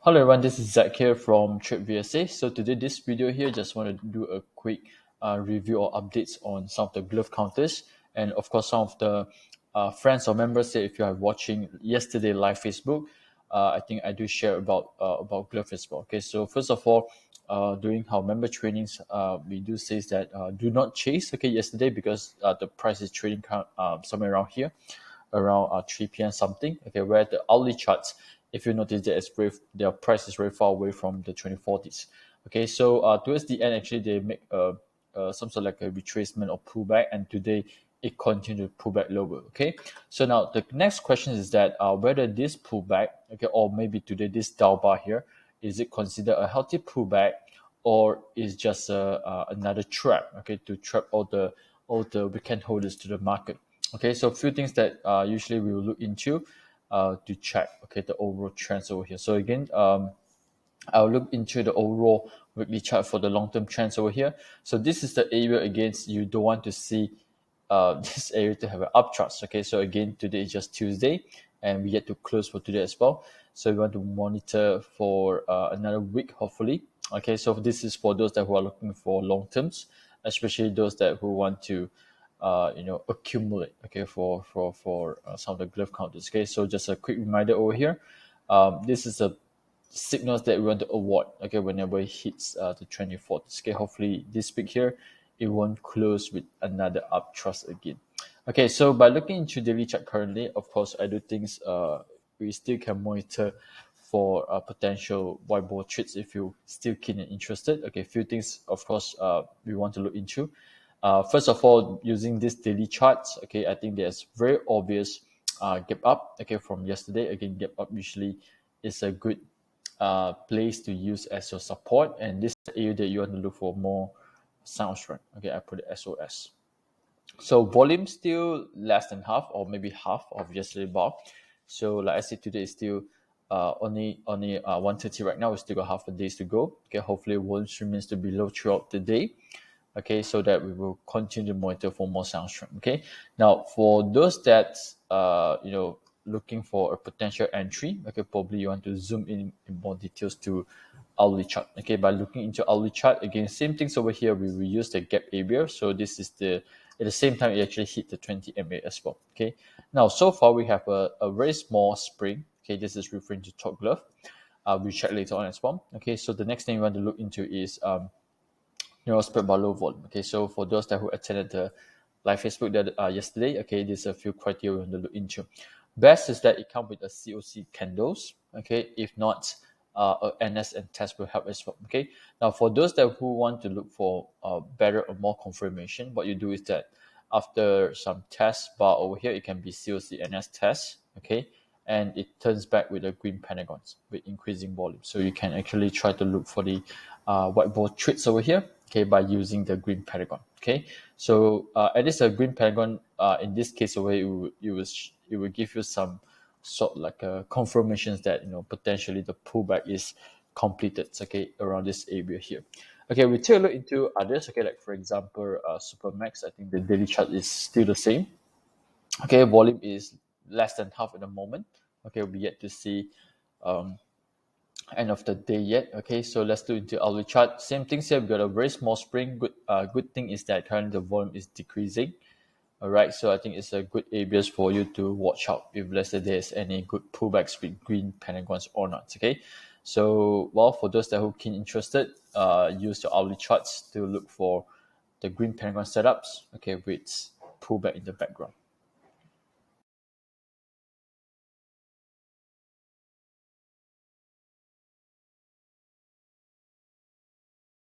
Hello everyone, this is Zach here from TradeVSA. So today this video here, just want to do a quick review or updates on some of the glove counters, and of course some of the friends or members here. If you are watching yesterday live Facebook, I think I do share about glove as well. Okay, so first of all, during our member trainings, we do say that do not chase. Okay, yesterday because the price is trading somewhere around here around 3 p.m. something. Okay, where the hourly charts, if you notice that their price is very far away from the 2040s. Okay, so towards the end, actually, they make some sort of like a retracement or pullback, and today it continued to pull back lower. Okay, so now the next question is that whether this pullback, okay, or maybe today this downbar here, is it considered a healthy pullback, or is just another trap? Okay, to trap all the weekend holders to the market. Okay, so a few things that usually we will look into to check, okay, the overall trends over here. So again, I'll look into the overall weekly chart for the long-term trends over here. So this is the area against you don't want to see this area to have an uptrust. Okay, so again, today is just Tuesday, and we yet to close for today as well. So we want to monitor for another week, hopefully. Okay, so this is for those that who are looking for long terms, especially those that who want to accumulate, okay, for some of the glove counters. Okay, so just a quick reminder over here, this is a signals that we want to avoid, okay, whenever it hits the 24th. Okay, hopefully this week here it won't close with another uptrust again. Okay, so by looking into daily chart currently, of course I do think we still can monitor for potential white ball trades if you still keen and interested. Okay, few things of course we want to look into. First of all, using this daily charts, okay, I think there's very obvious gap up, okay, from yesterday. Again, gap up usually is a good place to use as your support, and this is the area that you want to look for more sound strength. Okay, I put it SOS. So volume still less than half or maybe half of yesterday bar. So like I said, today is still only 1:30 right now. We still got half a days to go. Okay, hopefully volume remains to be low throughout the day. Okay, so that we will continue to monitor for more sound strength. Okay, now for those that looking for a potential entry, okay, probably you want to zoom in more details to hourly chart. Okay, by looking into hourly chart, again, same things over here. We will use the gap area. So this is at the same time it actually hit the 20 MA as well. Okay, now so far we have a very small spring. Okay, this is referring to Topglov. We'll check later on as well. Okay, so the next thing you want to look into is spread by low volume. Okay, so for those that who attended the live Facebook that yesterday, okay, there's a few criteria we want to look into. Best is that it comes with a COC candles. Okay, if not, NS and test will help as well. Okay, now for those that who want to look for better or more confirmation, what you do is that after some test bar over here, it can be COC NS test. Okay, and it turns back with the green pentagons with increasing volume. So you can actually try to look for the white ball trades over here, okay, by using the green pentagon. Okay, so at least a green pentagon in this case over here, it will give you some sort of like confirmations that potentially the pullback is completed, okay, around this area here. Okay, we take a look into others. Okay, like for example Supermx. I think the daily chart is still the same. Okay, volume is less than half at the moment. Okay, we yet to see end of the day yet. Okay, so let's do into hourly chart. Same things here. We got a very small spring. Good thing is that currently the volume is decreasing. All right, so I think it's a good areas for you to watch out if let's say there's any good pullbacks with green pentagons or not. Okay, so well, for those that who keen interested, use your hourly charts to look for the green pentagon setups. Okay, with pullback in the background.